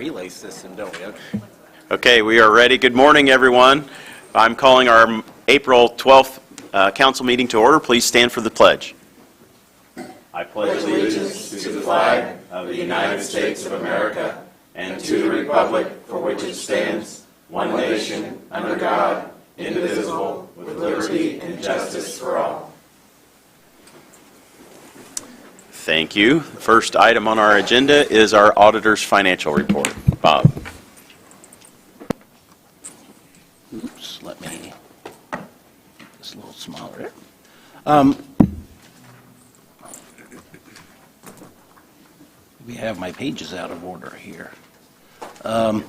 relay system, don't we? Okay. Okay, we are ready. Good morning, everyone. I'm calling our April 12th council meeting to order. Please stand for the pledge. I pledge allegiance to the flag of the United States of America and to the republic for which it stands, one nation, under God, indivisible, with liberty and justice for all. Thank you. First item on our agenda is our auditor's financial report. Bob. Oops, let me, it's a little smaller. We have my pages out of order here. Yeah,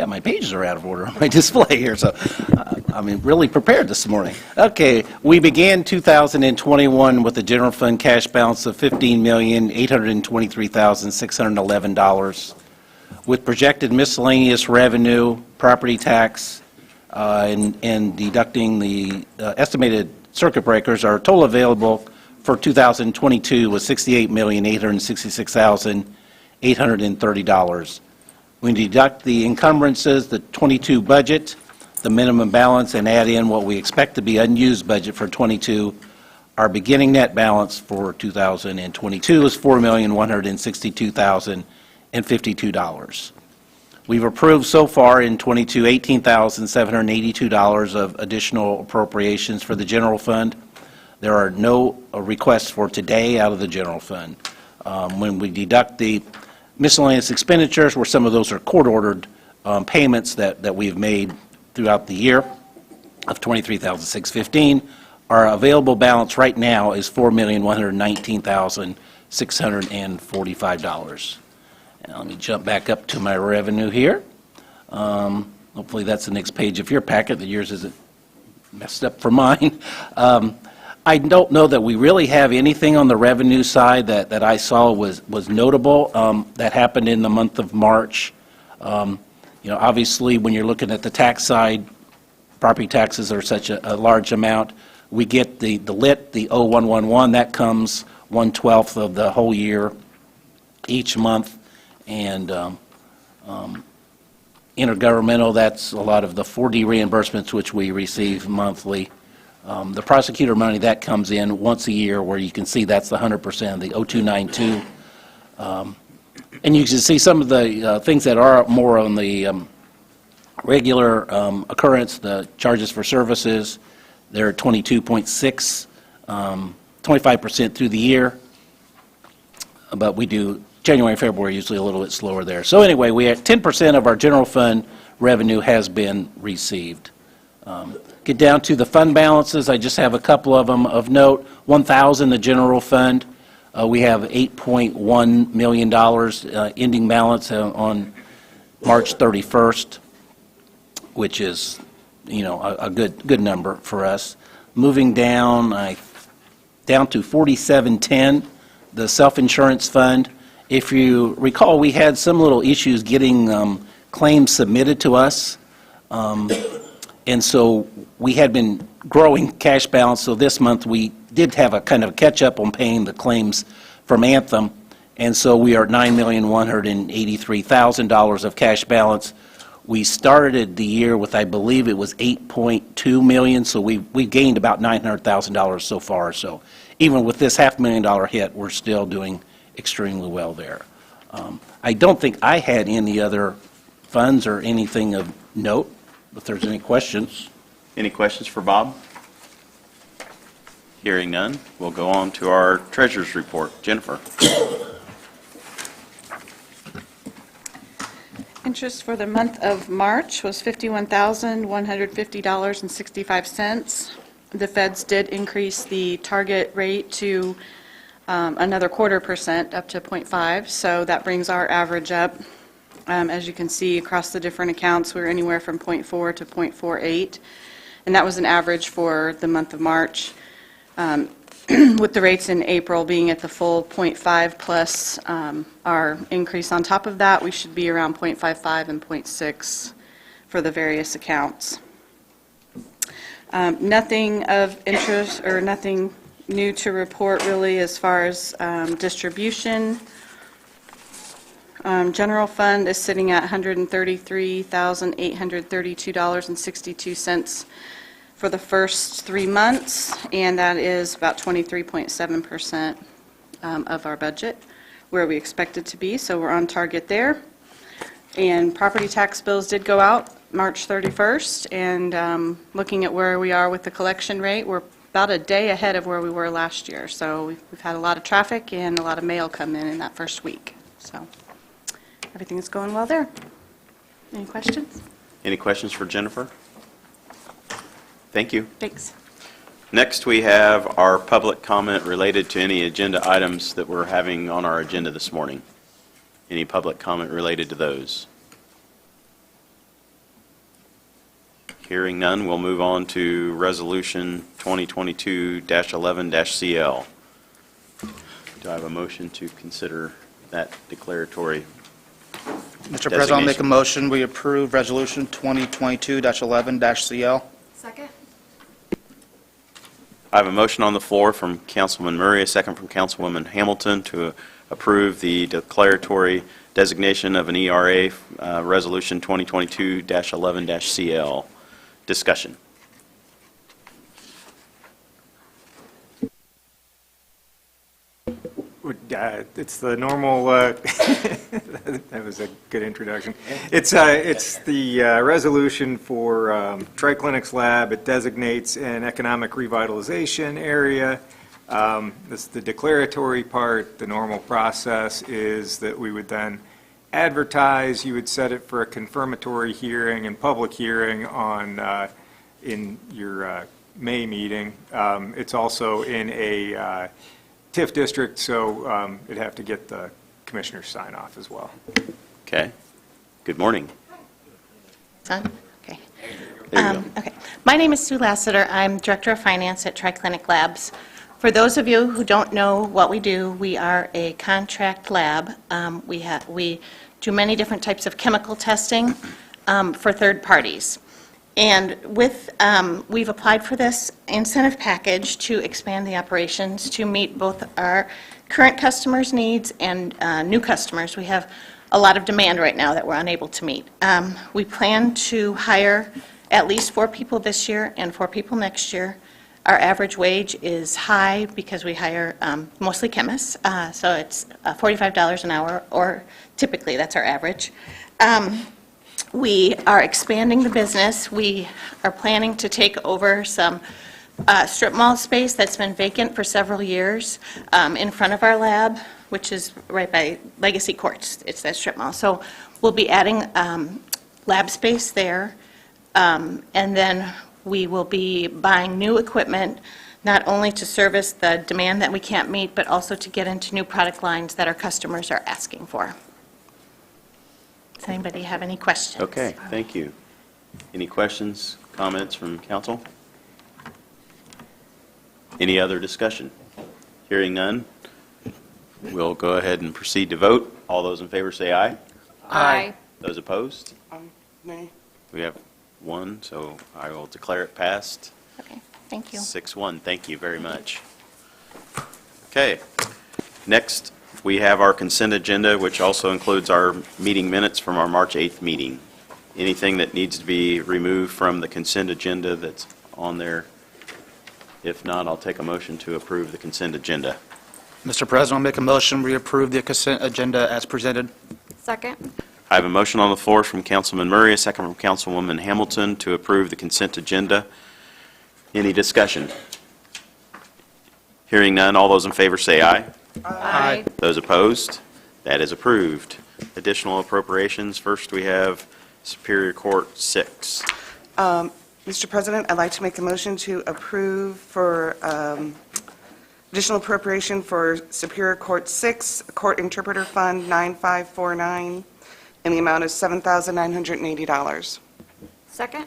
my pages are out of order on my display here, so I'm really prepared this morning. Okay, we began 2021 with a general fund cash balance of $15,823,611. With projected miscellaneous revenue, property tax, and deducting the estimated circuit breakers, our total available for 2022 was $68,866,830. We deduct the encumbrances, the 22 budget, the minimum balance, and add in what we expect to be unused budget for 22. Our beginning net balance for 2022 is $4,162,052. We've approved so far in 22 $18,782 of additional appropriations for the general fund. There are no requests for today out of the general fund. When we deduct the miscellaneous expenditures, where some of those are court-ordered payments that we've made throughout the year of $23,615, our available balance right now is $4,119,645. Now let me jump back up to my revenue here. Hopefully that's the next page of your packet, that yours isn't messed up for mine. I don't know that we really have anything on the revenue side that I saw was notable that happened in the month of March. Obviously, when you're looking at the tax side, property taxes are such a large amount. We get the LIT, the 0111, that comes 1/12 of the whole year each month, and intergovernmental, that's a lot of the 4D reimbursements which we receive monthly. The prosecutor money, that comes in once a year, where you can see that's the 100% of the 0292. And you can see some of the things that are more on the regular occurrence, the charges for services, they're 22.6, 25% through the year. But we do January and February usually a little bit slower there. So anyway, we had 10% of our general fund revenue has been received. Get down to the fund balances. I just have a couple of them of note. 1,000, the general fund. We have $8.1 million ending balance on March 31st, which is, a good number for us. Moving down, down to 4710, the self-insurance fund. If you recall, we had some little issues getting claims submitted to us. And so we had been growing cash balance, so this month we did have a kind of catch-up on paying the claims from Anthem, and so we are at $9,183,000 of cash balance. We started the year with, I believe it was $8.2 million, so we gained about $900,000 so far. So even with this $500,000 hit, we're still doing extremely well there. I don't think I had any other funds or anything of note. If there's any questions. Any questions for Bob? Hearing none, we'll go on to our treasurer's report. Jennifer. Interest for the month of March was $51,150.65. The feds did increase the target rate to another 0.25% up to 0.5, so that brings our average up. As you can see, across the different accounts, we're anywhere from 0.4 to 0.48, and that was an average for the month of March. With the rates in April being at the full 0.5 plus our increase on top of that, we should be around 0.55 and 0.6 for the various accounts. Nothing of interest or nothing new to report really as far as distribution. General fund is sitting at $133,832.62 for the first 3 months, and that is about 23.7% of our budget, where we expect it to be, so we're on target there. And property tax bills did go out March 31st, and looking at where we are with the collection rate, we're about a day ahead of where we were last year. So we've had a lot of traffic and a lot of mail come in that first week. So everything's going well there. Any questions? Any questions for Jennifer? Thank you. Thanks. Next, we have our public comment related to any agenda items that we're having on our agenda this morning. Any public comment related to those? Hearing none, we'll move on to Resolution 2022-11-CL. Do I have a motion to consider that declaratory Mr. President, I'll make a designation? motion, we approve Resolution 2022-11-CL. Second? I have a motion on the floor from Councilman Murray, a second from Councilwoman Hamilton to approve the declaratory designation of an ERA, Resolution 2022-11-CL. Discussion. It's the normal, that was a good introduction. It's the resolution for TriClinics Lab. It designates an economic revitalization area. This is the declaratory part. The normal process is that we would then advertise. You would set it for a confirmatory hearing and public hearing on in your May meeting. It's also in a TIF district, so it'd have to get the commissioner's sign off as well. Okay. Good morning. Son? Okay. There you go. Okay. My name is Sue Lassiter. I'm Director of Finance at TriClinic Labs. For those of you who don't know what we do, we are a contract lab. We do many different types of chemical testing for third parties. And we've applied for this incentive package to expand the operations to meet both our current customers' needs and new customers. We have a lot of demand right now that we're unable to meet. We plan to hire at least 4 people this year and 4 people next year. Our average wage is high because we hire mostly chemists, so it's $45 an hour, or typically that's our average. We are expanding the business. We are planning to take over some strip mall space that's been vacant for several years in front of our lab, which is right by Legacy Courts. It's that strip mall. So we'll be adding lab space there, and then we will be buying new equipment, not only to service the demand that we can't meet, but also to get into new product lines that our customers are asking for. Does anybody have any questions? Okay, thank you. Any questions, comments from council? Any other discussion? Hearing none, we'll go ahead and proceed to vote. All those in favor say aye. Aye. Those opposed? Nay. We have 1, so I will declare it passed. Okay, thank you. 6-1, thank you very much. Okay, next we have our consent agenda, which also includes our meeting minutes from our March 8th meeting. Anything that needs to be removed from the consent agenda that's on there? If not, I'll take a motion to approve the consent agenda. Mr. President, I'll make a motion, we approve the consent agenda as presented. Second? I have a motion on the floor from Councilman Murray, a second from Councilwoman Hamilton to approve the consent agenda. Any discussion? Hearing none, all those in favor say aye. Aye. Those opposed? That is approved. Additional appropriations. First, we have Superior Court 6. Mr. President, I'd like to make a motion to approve for additional appropriation for Superior Court 6, Court Interpreter Fund 9549, in the amount of $7,980. Second?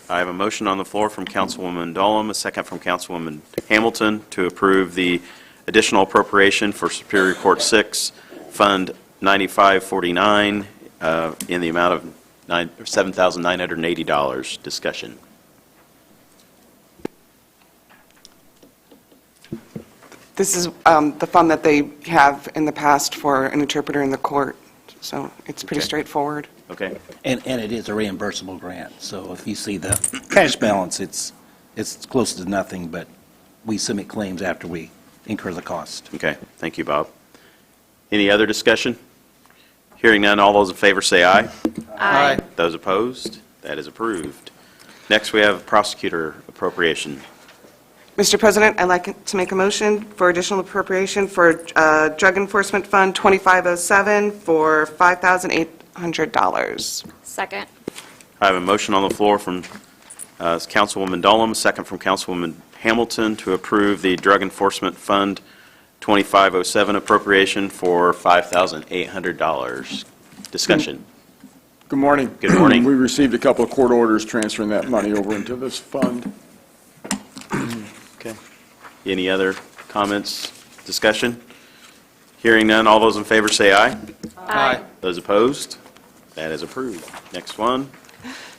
I have a motion on the floor from Councilwoman Dolam, a second from Councilwoman Hamilton to approve the additional appropriation for Superior Court 6, Fund 9549, in the amount of $7,980. Discussion. This is the fund that they have in the past for an interpreter in the court. so it's pretty Okay. straightforward. Okay. And it is a reimbursable grant, so if you see the cash balance, it's close to nothing, but we submit claims after we incur the cost. Okay, thank you, Bob. Any other discussion? Hearing none, all those in favor say aye. Aye. Those opposed? That is approved. Next, we have prosecutor appropriation. Mr. President, I'd like to make a motion for additional appropriation for Drug Enforcement Fund 2507 for $5,800. Second. I have a motion on the floor from Councilwoman Dolam, a second from Councilwoman Hamilton to approve the Drug Enforcement Fund 2507 appropriation for $5,800. Discussion. Good morning. Good morning. We received a couple of court orders transferring that money over into this fund. Okay. Any other comments, discussion? Hearing none, all those in favor say aye. Aye. Those opposed? That is approved. Next one.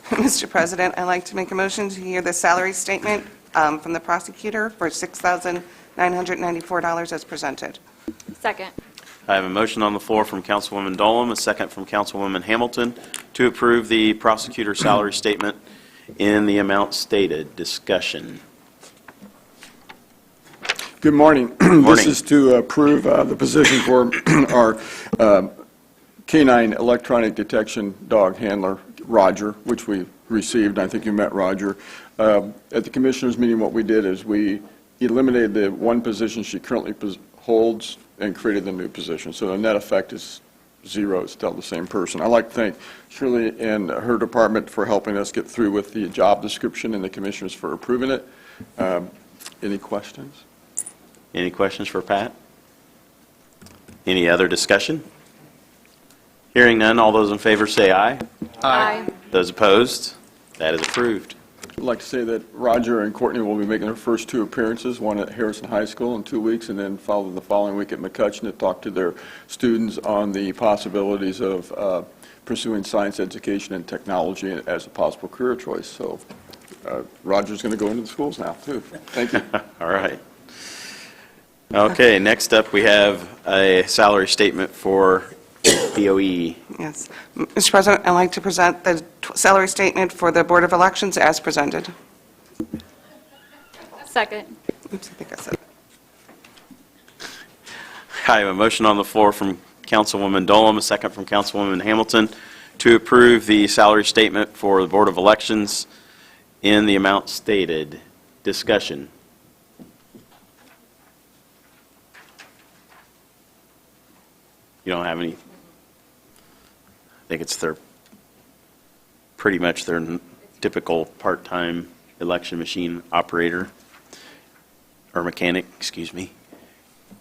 Mr. President, I'd like to make a motion to hear the salary statement from the prosecutor for $6,994 as presented. Second. I have a motion on the floor from Councilwoman Dolam, a second from Councilwoman Hamilton to approve the prosecutor salary statement in the amount stated. Discussion. Good morning. Morning. This is to approve the position for our canine electronic detection dog handler, Roger, which we received. I think you met Roger. At the commissioners' meeting, what we did is we eliminated the one position she currently holds and created the new position. So the net effect is zero. It's still the same person. I'd like to thank Shirley and her department for helping us get through with the job description and the commissioners for approving it. Any questions? Any questions for Pat? Any other discussion? Hearing none, all those in favor say aye. Aye. Those opposed? That is approved. I'd like to say that Roger and Courtney will be making their first two appearances, one at Harrison High School in 2 weeks, and then followed the following week at McCutcheon to talk to their students on the possibilities of pursuing science education and technology as a possible career choice. So Roger's going to go into the schools now, too. Thank you. All right. Okay, next up, we have a salary statement for BOE. Yes. Mr. President, I'd like to present the salary statement for the Board of Elections as presented. Second. Oops, I think I said it. I have a motion on the floor from Councilwoman Dolam, a second from Councilwoman Hamilton, to approve the salary statement for the Board of Elections in the amount stated. Discussion. You don't have any? I think it's pretty much their typical part-time election machine operator, or mechanic, excuse me.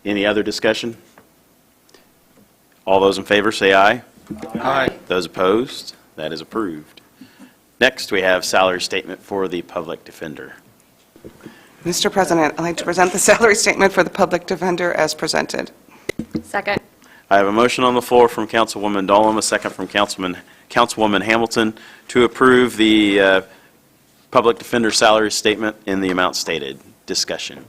Any other discussion? All those in favor say aye. Aye. Those opposed? That is approved. Next, we have salary statement for the public defender. Mr. President, I'd like to present the salary statement for the public defender as presented. Second. I have a motion on the floor from Councilwoman Dolam, a second from Councilwoman Hamilton, to approve the public defender salary statement in the amount stated. Discussion.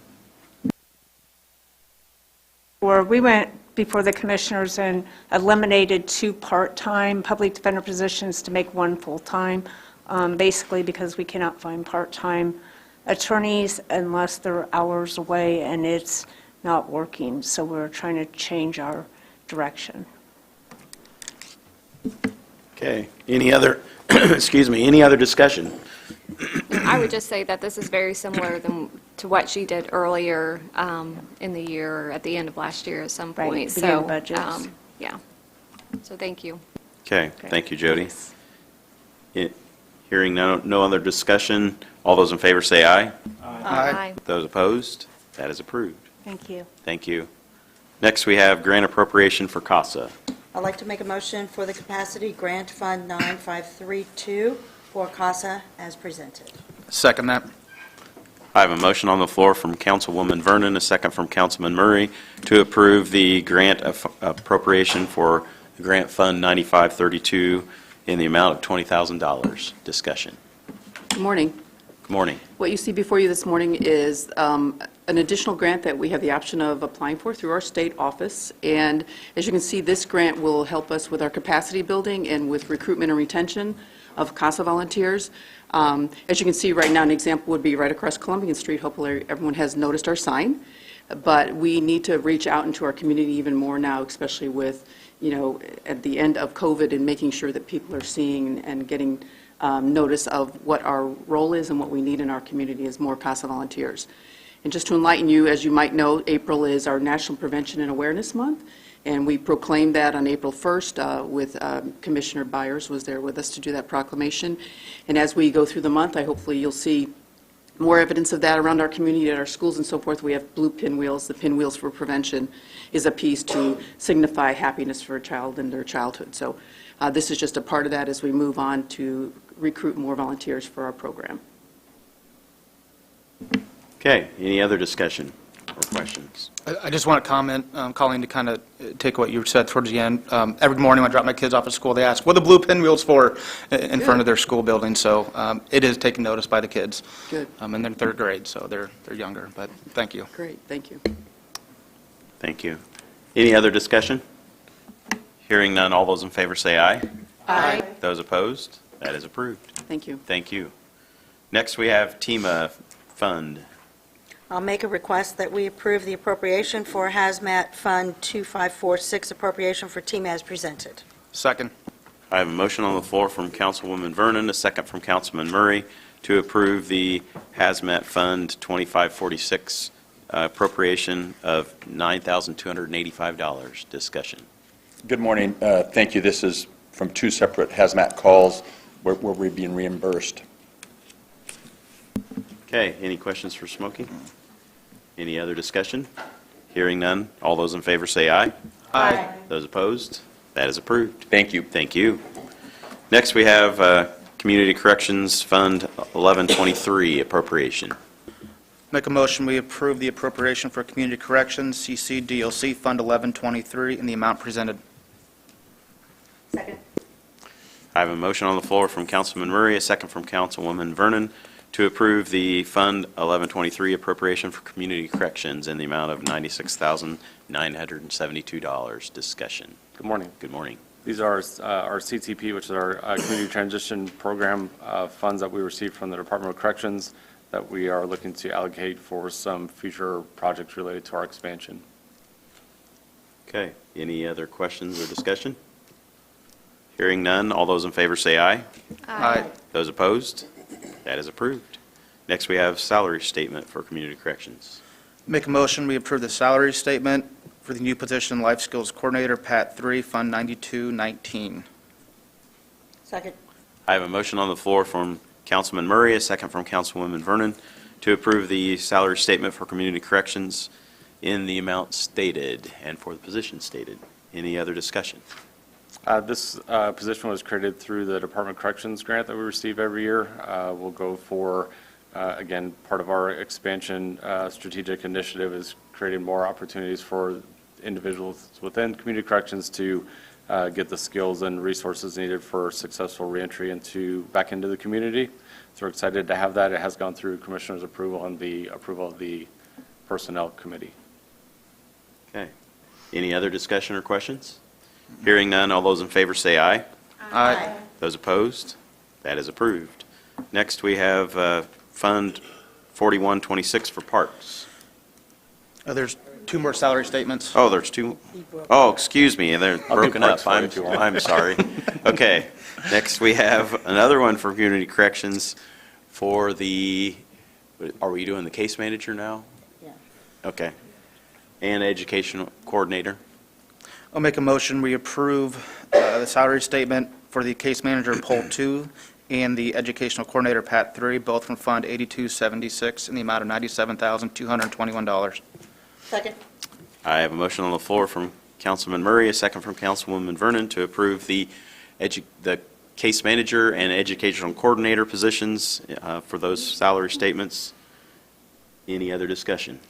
We went before the commissioners and eliminated 2 part-time public defender positions to make 1 full-time, basically because we cannot find part-time attorneys unless they're hours away, and it's not working. So we're trying to change our direction. Okay. Any other, excuse me, any other discussion? I would just say that this is very similar to what she did earlier in the year, at the end of last year at some Right, point. beginning So, budgets. yeah. So thank you. Okay. Thank you, Jody. Hearing no other discussion, all those in favor say aye. Aye. Those opposed? That is approved. Thank you. Thank you. Next, we have grant appropriation for CASA. I'd like to make a motion for the Capacity Grant Fund 9532 for CASA as presented. Second that. I have a motion on the floor from Councilwoman Vernon, a second from Councilman Murray, to approve the grant appropriation for the Grant Fund 9532 in the amount of $20,000. Discussion. Good morning. Good morning. What you see before you this morning is an additional grant that we have the option of applying for through our state office. And as you can see, this grant will help us with our capacity building and with recruitment and retention of CASA volunteers. As you can see right now, an example would be right across Columbian Street. Hopefully, everyone has noticed our sign. But we need to reach out into our community even more now, especially with, at the end of COVID, and making sure that people are seeing and getting notice of what our role is and what we need in our community as more CASA volunteers. And just to enlighten you, as you might know, April is our National Prevention and Awareness Month, and we proclaimed that on April 1st with Commissioner Byers was there with us to do that proclamation. And as we go through the month, hopefully you'll see more evidence of that around our community, at our schools and so forth. We have blue pinwheels. The pinwheels for prevention is a piece to signify happiness for a child in their childhood. So this is just a part of that as we move on to recruit more volunteers for our program. Okay, any other discussion or questions? I just want to comment, Colleen, to kind of take what you said towards the end. Every morning when I drop my kids off at school, they ask, what are the blue pinwheels for in front of their school building? So it is taken notice by the kids. Good. And they're third grade, so they're younger, but thank you. Great, thank you. Thank you. Any other discussion? Hearing none, all those in favor say aye. Aye. Those opposed? That is approved. Thank you. Thank you. Next, we have TEMA Fund. I'll make a request that we approve the appropriation for Hazmat Fund 2546, appropriation for team as presented. Second. I have a motion on the floor from Councilwoman Vernon, a second from Councilman Murray, to approve the Hazmat Fund 2546 appropriation of $9,285. Discussion. Good morning. Thank you. This is from two separate hazmat calls where we're being reimbursed. Okay, any questions for Smokey? Any other discussion? Hearing none, all those in favor say aye. Aye. Those opposed? That is approved. Thank you. Thank you. Next, we have Community Corrections Fund 1123 appropriation. Make a motion, we approve the appropriation for Community Corrections, CCDOC Fund 1123, in the amount presented. Second. I have a motion on the floor from Councilman Murray, a second from Councilwoman Vernon, to approve the Fund 1123 appropriation for Community Corrections in the amount of $96,972. Discussion. Good morning. Good morning. These are our CTP, which is our Community Transition Program funds that we received from the Department of Corrections that we are looking to allocate for some future projects related to our expansion. Okay. Any other questions or discussion? Hearing none, all those in favor say aye. Aye. Those opposed? That is approved. Next, we have salary statement for Community Corrections. Make a motion, we approve the salary statement for the new position, Life Skills Coordinator, Pat 3, Fund 9219. Second. I have a motion on the floor from Councilman Murray, a second from Councilwoman Vernon, to approve the salary statement for Community Corrections in the amount stated and for the position stated. Any other discussion? This position was created through the Department of Corrections grant that we receive every year. We'll go for, again, part of our expansion strategic initiative is creating more opportunities for individuals within community corrections to get the skills and resources needed for successful reentry back into the community. So we're excited to have that. It has gone through Commissioner's approval and the approval of the Personnel Committee. Okay. Any other discussion or questions? Hearing none, all those in favor say aye. Aye. Those opposed? That is approved. Next, we have Fund 4126 for Parks. There's two more salary statements. Oh, there's two? Oh, excuse me, they're I'll do broken up. Parks for you if you want. I'm sorry. Okay. Next, we have another one for Community Corrections for the, are we doing the case manager now? Yeah. Okay. And educational coordinator. I'll make a motion, we approve the salary statement for the case manager, Poll 2, and the educational coordinator, Pat 3, both from Fund 8276, in the amount of $97,221. Second. I have a motion on the floor from Councilman Murray, a second from Councilwoman Vernon to approve the case manager and educational coordinator positions for those salary statements. Any other discussion?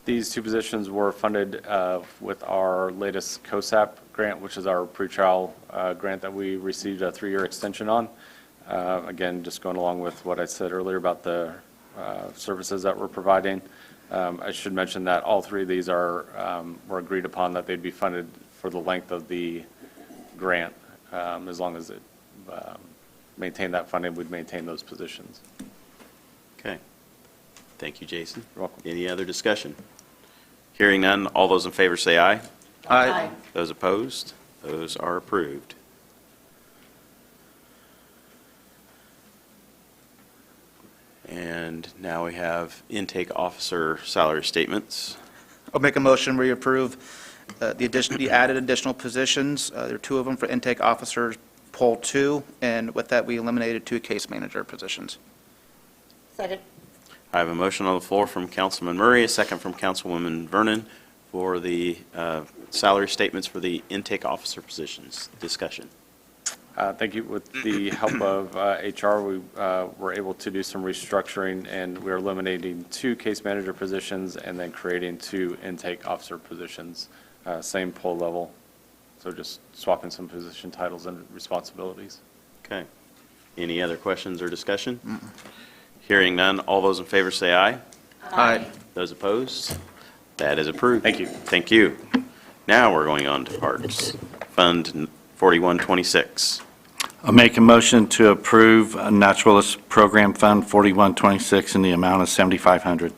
These two positions were funded with our latest COSAP grant, which is our pretrial grant that we received a 3-year extension on. Again, just going along with what I said earlier about the services that we're providing. I should mention that all three of these were agreed upon that they'd be funded for the length of the grant, as long as it maintained that funding, we'd maintain those positions. Okay. Thank you, Jason. You're welcome. Any other discussion? Hearing none, all those in favor say aye. Aye. Those opposed? Those are approved. And now we have intake officer salary statements. I'll make a motion, we approve the added additional positions. There are two of them for intake officers, poll 2, and with that, we eliminated 2 case manager positions. Second. I have a motion on the floor from Councilman Murray, a second from Councilwoman Vernon for the salary statements for the intake officer positions. Discussion. Thank you. With the help of HR, we were able to do some restructuring, and we are eliminating 2 case manager positions and then creating 2 intake officer positions, same poll level. So just swapping some position titles and responsibilities. Okay. Any other questions or discussion? Hearing none, all those in favor say aye. Aye. Those opposed? That is approved. Thank you. Thank you. Now we're going on to parks. Fund 4126. I'll make a motion to approve a Naturalist Program Fund 4126 in the amount of $7,500.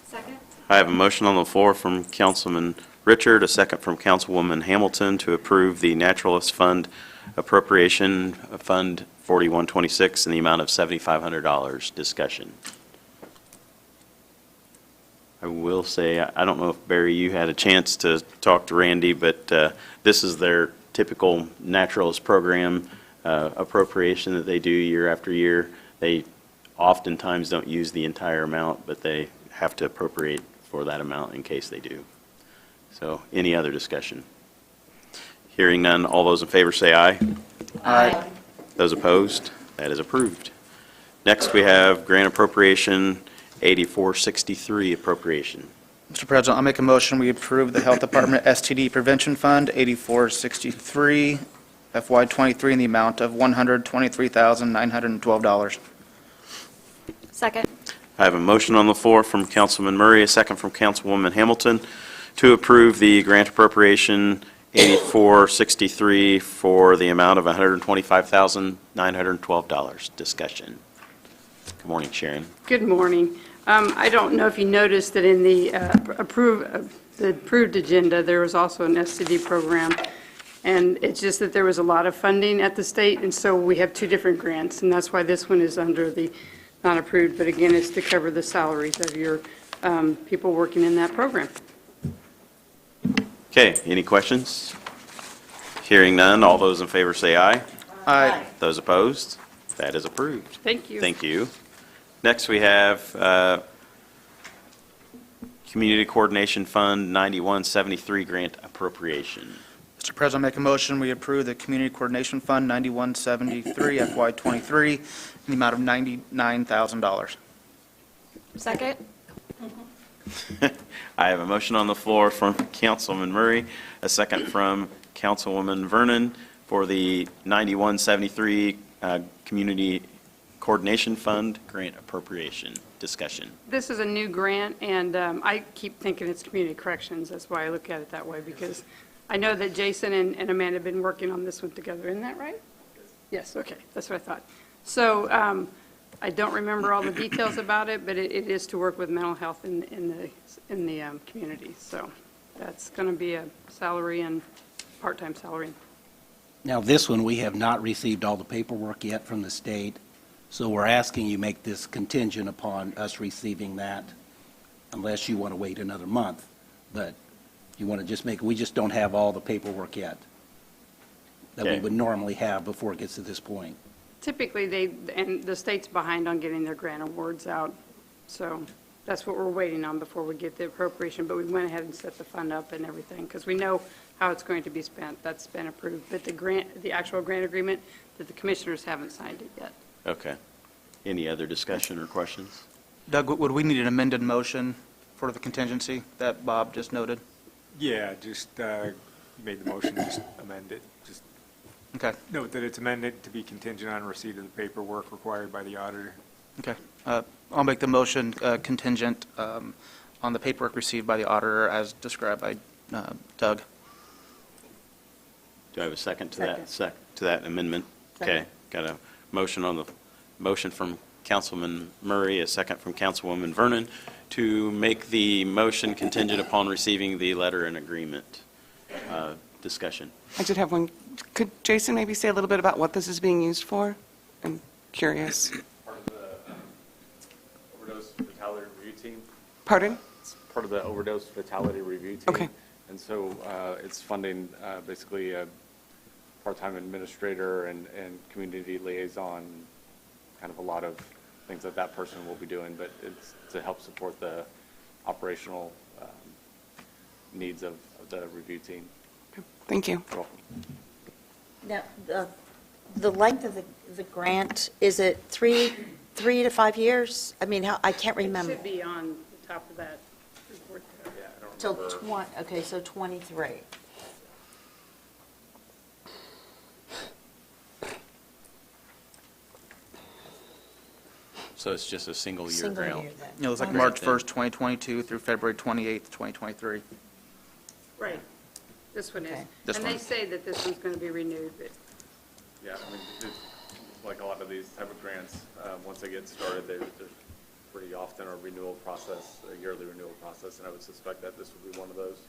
Second? I have a motion on the floor from Councilman Richard, a second from Councilwoman Hamilton to approve the Naturalist Fund appropriation of Fund 4126 in the amount of $7,500. Discussion. I will say, I don't know if, Barry, you had a chance to talk to Randy, but this is their typical naturalist program appropriation that they do year after year. They oftentimes don't use the entire amount, but they have to appropriate for that amount in case they do. So any other discussion? Hearing none, all those in favor say aye. Aye. Those opposed? That is approved. Next, we have grant appropriation 8463 appropriation. Mr. President, I'll make a motion, we approve the Health Department STD Prevention Fund 8463 FY23 in the amount of $123,912. Second? I have a motion on the floor from Councilman Murray, a second from Councilwoman Hamilton to approve the grant appropriation 8463 for the amount of $125,912. Discussion. Good morning, Sharon. Good morning. I don't know if you noticed that in the approved agenda, there was also an STD program, and it's just that there was a lot of funding at the state, and so we have 2 different grants, and that's why this one is under the not approved, but again, it's to cover the salaries of your people working in that program. Okay, any questions? Hearing none, all those in favor say aye. Aye. Those opposed? That is approved. Thank you. Thank you. Next, we have Community Coordination Fund 9173 grant appropriation. Mr. President, I make a motion, we approve the Community Coordination Fund 9173 FY23 in the amount of $99,000. Second? I have a motion on the floor from Councilman Murray, a second from Councilwoman Vernon for the 9173 Community Coordination Fund grant appropriation. Discussion. This is a new grant, and I keep thinking it's community corrections. That's why I look at it that way, because I know that Jason and Amanda have been working on this one together. Isn't that right? Yes, okay, that's what I thought. So I don't remember all the details about it, but it is to work with mental health in the community. So that's going to be a salary and part-time salary. Now, this one, we have not received all the paperwork yet from the state, so we're asking you make this contingent upon us receiving that, unless you want to wait another month. But you want to just we just don't have all the paperwork yet that we would normally have before it gets to this point. Typically, and the state's behind on getting their grant awards out, so that's what we're waiting on before we get the appropriation, but we went ahead and set the fund up and everything, because we know how it's going to be spent. That's been approved, but the actual grant agreement, that the commissioners haven't signed it yet. Okay. Any other discussion or questions? Doug, would we need an amended motion for the contingency that Bob just noted? Yeah, just made the motion, just amend it. Just Okay. note that it's amended to be contingent on receipt of the paperwork required by the auditor. Okay. I'll make the motion contingent on the paperwork received by the auditor as described by Doug. Do I have a second to that? To that amendment? Okay, got a motion from Councilman Murray, a second from Councilwoman Vernon, to make the motion contingent upon receiving the letter and agreement. Discussion. I did have one. Could Jason maybe say a little bit about what this is being used for? I'm curious. Part of the overdose fatality review team. Pardon? It's part of the overdose fatality review team. Okay. And so it's funding basically a part-time administrator and community liaison, kind of a lot of things that that person will be doing, but it's to help support the operational needs of the review team. Thank you. You're welcome. Now, the length of the grant, is it 3 to 5 years? I mean, I can't It remember. should be on the top of that report. Yeah, I don't Till remember. okay, so 23. So it's just a single year Single grant? year then. It was like Okay. March 1st, 2022 through February 28th, 2023. Right. This one is. Okay. This And one. they say that this one's going to be renewed, but Yeah, I mean, it's like a lot of these type of grants, once they get started, there's pretty often a renewal process, a yearly renewal process, and I would suspect that this would be one of those.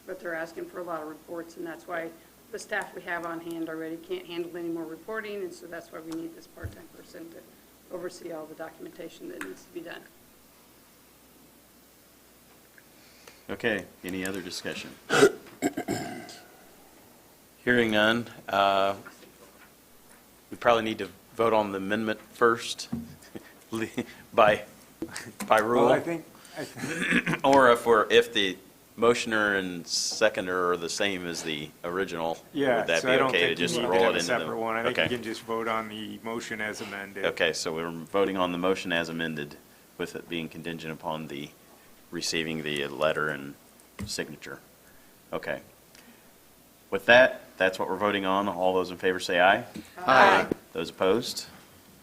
but they're asking for a lot of reports, and that's why the staff we have on hand already can't handle any more reporting, and so that's why we need this part-time person to oversee all the documentation that needs to be done. Okay, any other discussion? Hearing none, we probably need to vote on the amendment first by rule. Well, I think Or if the motioner and seconder are the same as the original, yeah, would that so be I don't okay to think you just need to roll have it a into the? separate one. I think you Okay. can just vote on the motion as amended. Okay, so we're voting on the motion as amended, with it being contingent upon the receiving the letter and signature. Okay. With that, that's what we're voting on. All those in favor say aye. Aye. Those opposed?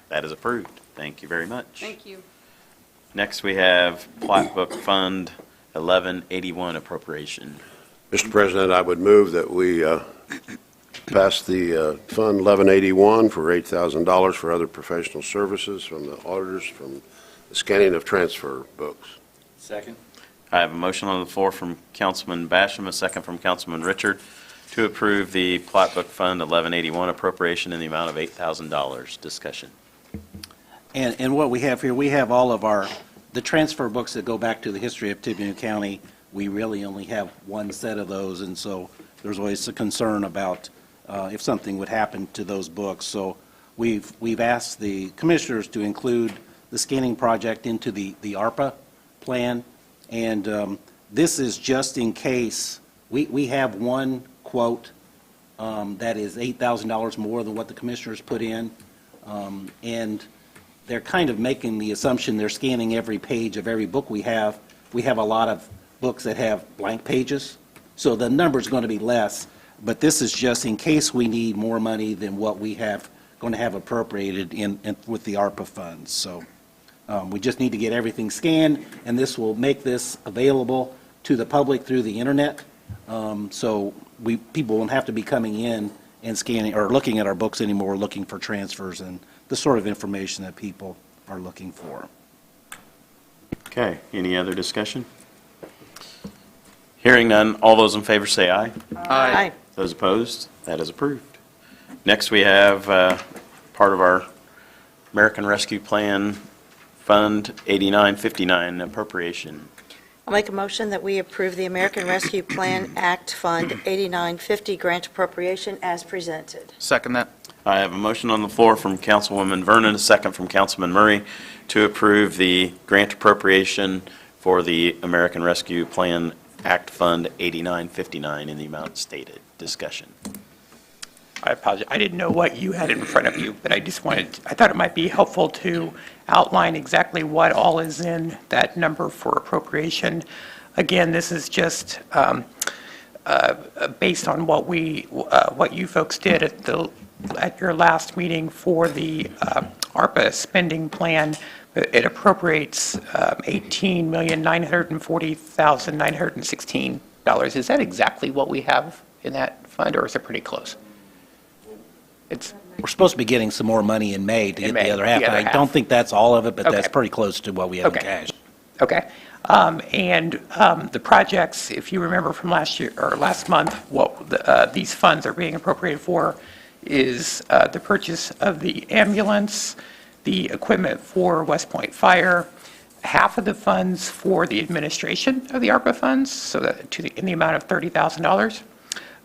That is approved. Thank you very much. Thank you. Next, we have Plat Book Fund 1181 appropriation. Mr. President, I would move that we pass the Fund 1181 for $8,000 for other professional services from the auditors from the scanning of transfer books. Second. I have a motion on the floor from Councilman Basham, a second from Councilman Richard, to approve the Plat Book Fund 1181 appropriation in the amount of $8,000. Discussion. And what we have here, we have all of the transfer books that go back to the history of Tippecanoe County. We really only have one set of those, and so there's always a concern about if something would happen to those books. So we've asked the commissioners to include the scanning project into the ARPA plan, and this is just in case. We have one quote that is $8,000 more than what the commissioners put in, and they're kind of making the assumption they're scanning every page of every book we have. We have a lot of books that have blank pages, so the number's going to be less, but this is just in case we need more money than what we have going to have appropriated with the ARPA funds. So we just need to get everything scanned, and this will make this available to the public through the internet, so people won't have to be coming in and scanning or looking at our books anymore, looking for transfers and the sort of information that people are looking for. Okay, any other discussion? Hearing none, all those in favor say aye. Aye. Those opposed? That is approved. Next, we have part of our American Rescue Plan Fund 8959 appropriation. I'll make a motion that we approve the American Rescue Plan Act Fund 8950 grant appropriation as presented. Second that. I have a motion on the floor from Councilwoman Vernon, a second from Councilman Murray, to approve the grant appropriation for the American Rescue Plan Act Fund 8959 in the amount stated. Discussion. I apologize. I didn't know what you had in front of you, but I thought it might be helpful to outline exactly what all is in that number for appropriation. Again, this is just based on what you folks did at the at your last meeting for the ARPA spending plan. It appropriates $18,940,916. Is that exactly what we have in that fund, or is it pretty close? It's We're supposed to be getting some more money in May to In get May, the other half. the other I half. don't think that's all of it, but that's Okay. pretty close to what we have in Okay. cash. Okay. The projects, if you remember from last year, or last month, what these funds are being appropriated for is the purchase of the ambulance, the equipment for West Point Fire, half of the funds for the administration of the ARPA funds, so that in the amount of $30,000.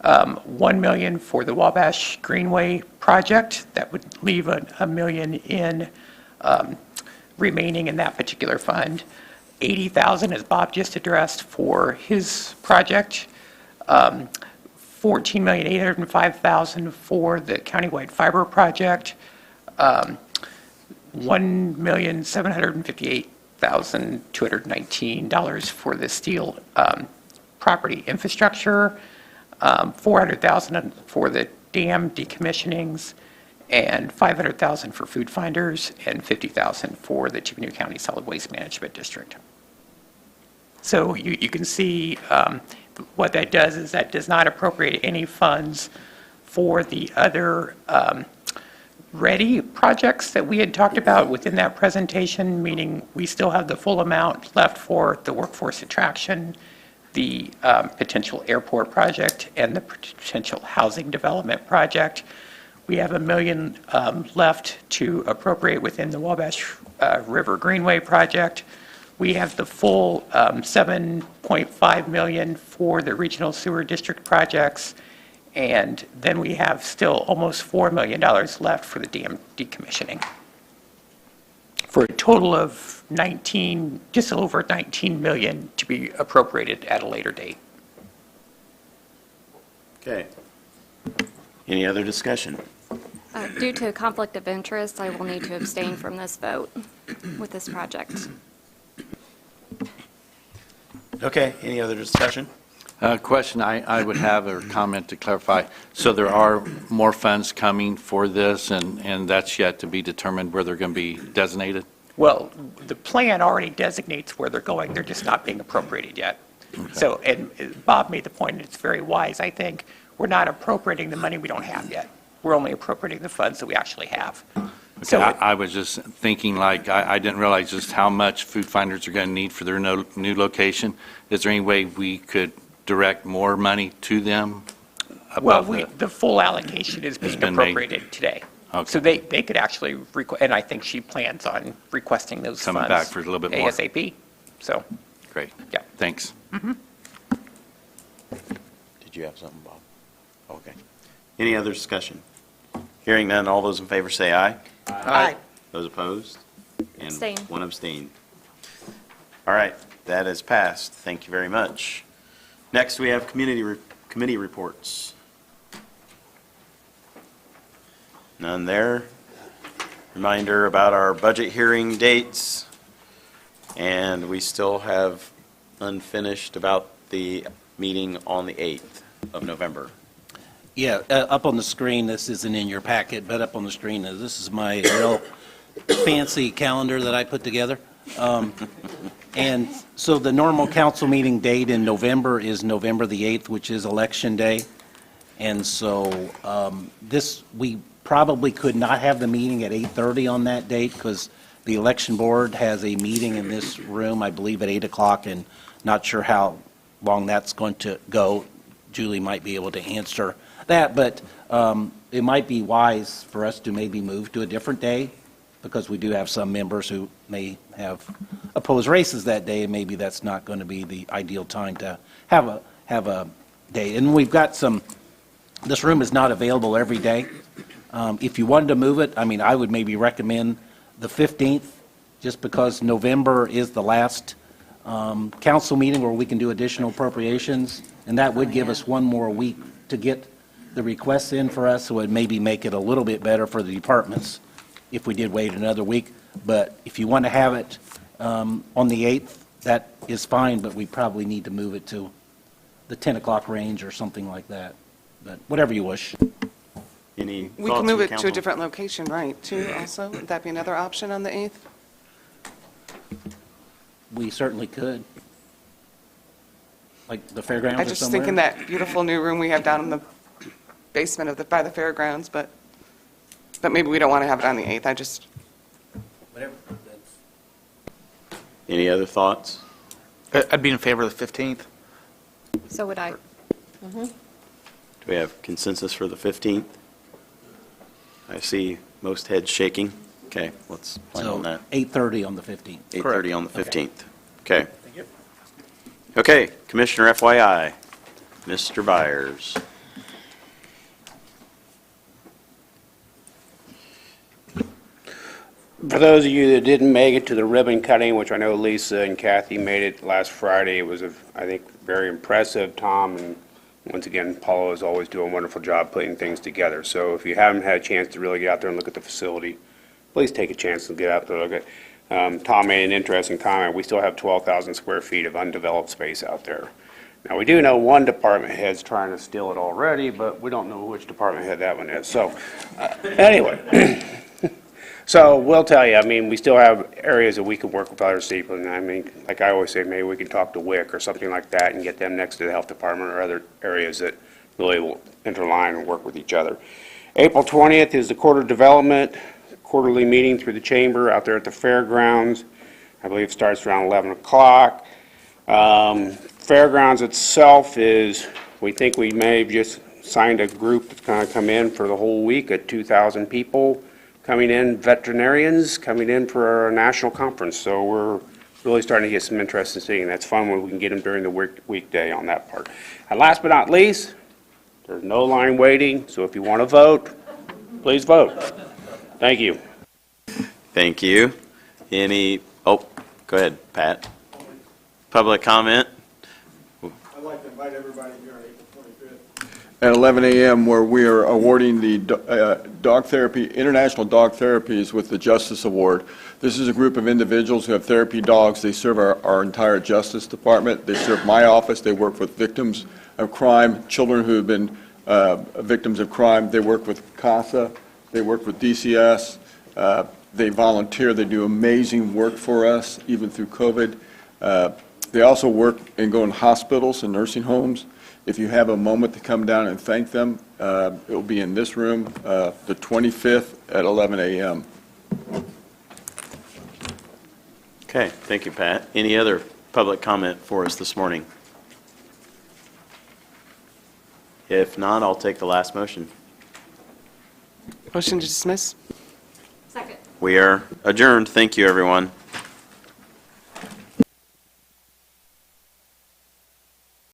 $1 million for the Wabash Greenway project. That would leave $1 million in remaining in that particular fund. $80,000, as Bob just addressed, for his project. $14,805,000 for the countywide fiber project. $1,758,219 for the steel property infrastructure. $400,000 for the dam decommissionings, and $500,000 for food finders, and $50,000 for the Tippecanoe County Solid Waste Management District. So you can see what that does is that does not appropriate any funds for the other ready projects that we had talked about within that presentation, meaning we still have the full amount left for the workforce attraction, the potential airport project, and the potential housing development project. We have $1 million left to appropriate within the Wabash River Greenway project. We have the full $7.5 million for the regional sewer district projects, and then we have still almost $4 million left for the dam decommissioning, for a total of just over $19 million to be appropriated at a later date. Okay. Any other discussion? Due to conflict of interest, I will need to abstain from this vote with this project. Okay, any other discussion? Question I would have, or comment to clarify. So there are more funds coming for this, and that's yet to be determined where they're going to be designated? Well, the plan already designates where they're going, they're just not being appropriated yet. Okay. So, and Bob made the point, and it's very wise, I think, we're not appropriating the money we don't have yet. We're only appropriating the funds that we actually have. Okay, So I was just thinking, like, I didn't realize just how much food finders are going to need for their new location. Is there any way we could direct more money to them? Well, above the full allocation is being been made. appropriated today. Okay. So they could actually, and I think she plans on requesting those funds. Coming back for a little bit more. ASAP, so. Great. Yeah. Thanks. Did you have something, Bob? Okay. Any other discussion? Hearing none, all those in favor say aye. Aye. Those opposed? And Abstain. one abstain. All right, that is passed. Thank you very much. Next, we have committee reports. None there. Reminder about our budget hearing dates. And we still have unfinished about the meeting on the 8th of November. Yeah, up on the screen, this isn't in your packet, but up on the screen, this is my real fancy calendar that I put together. And so the normal council meeting date in November is November the 8th, which is Election Day. And so we probably could not have the meeting at 8:30 on that date because the election board has a meeting in this room, I believe, at 8 o'clock, and not sure how long that's going to go. Julie might be able to answer that, but it might be wise for us to maybe move to a different day because we do have some members who may have opposed races that day, and maybe that's not going to be the ideal time to have a day. And we've got this room is not available every day. If you wanted to move it, I mean, I would maybe recommend the 15th, just because November is the last council meeting where we can do additional appropriations, and that would give us one more week to get the requests in for us, so it would maybe make it a little bit better for the departments if we did wait another week. But if you want to have it on the 8th, that is fine, but we probably need to move it to the 10 o'clock range or something like that. But whatever you wish. Any We thoughts can move from it to a council? different location, right, too, also? Would that be another option on the 8th? We certainly could. Like the fairgrounds or I just somewhere? think in that beautiful new room we have down in the basement of by the fairgrounds, but maybe we don't want to have it on the 8th. I just, Whatever. Any other thoughts? I'd be in favor of the 15th. So would I. Do we have consensus for the 15th? I see most heads shaking. Okay, let's plan on So that. 8:30 on the 15th. 8:30 on the 15th. Okay. Okay, Commissioner FYI, Mr. Byers. For those of you that didn't make it to the ribbon cutting, which I know Lisa and Kathy made it last Friday, it was, I think, very impressive. Tom and once again, Paula is always doing a wonderful job putting things together. So if you haven't had a chance to really get out there and look at the facility, please take a chance and get out there and look at. Tom made an interesting comment. We still have 12,000 square feet of undeveloped space out there. Now, we do know one department head's trying to steal it already, but we don't know which department head that one is. So anyway. So we'll tell you, I mean, we still have areas that we can work with other people, and I mean, like I always say, maybe we can talk to WIC or something like that and get them next to the health department or other areas that really will interline and work with each other. April 20th is the quarter development, quarterly meeting through the chamber out there at the fairgrounds. I believe it starts around 11 o'clock. Fairgrounds itself is, we think we may have just signed a group that's going to come in for the whole week at 2,000 people. Coming in, veterinarians coming in for our national conference. So we're really starting to get some interest in seeing. That's fun when we can get them during the weekday on that part. And last but not least, there's no line waiting. So if you want to vote, please vote. Thank you. Thank you. Any, go ahead, Pat. Public comment? I'd like to invite everybody here on April 25th. At 11 a.m., where we are awarding the dog therapy, International Dog Therapies with the Justice Award. This is a group of individuals who have therapy dogs. They serve our entire Justice Department. They serve my office. They work with victims of crime, children who have been victims of crime. They work with CASA. They work with DCS. They volunteer. They do amazing work for us, even through COVID. They also work and go in hospitals and nursing homes. If you have a moment to come down and thank them, it will be in this room, the 25th at 11 a.m. Okay, thank you, Pat. Any other public comment for us this morning? If not, I'll take the last motion. motion to dismiss? Second. We are adjourned. Thank you, everyone.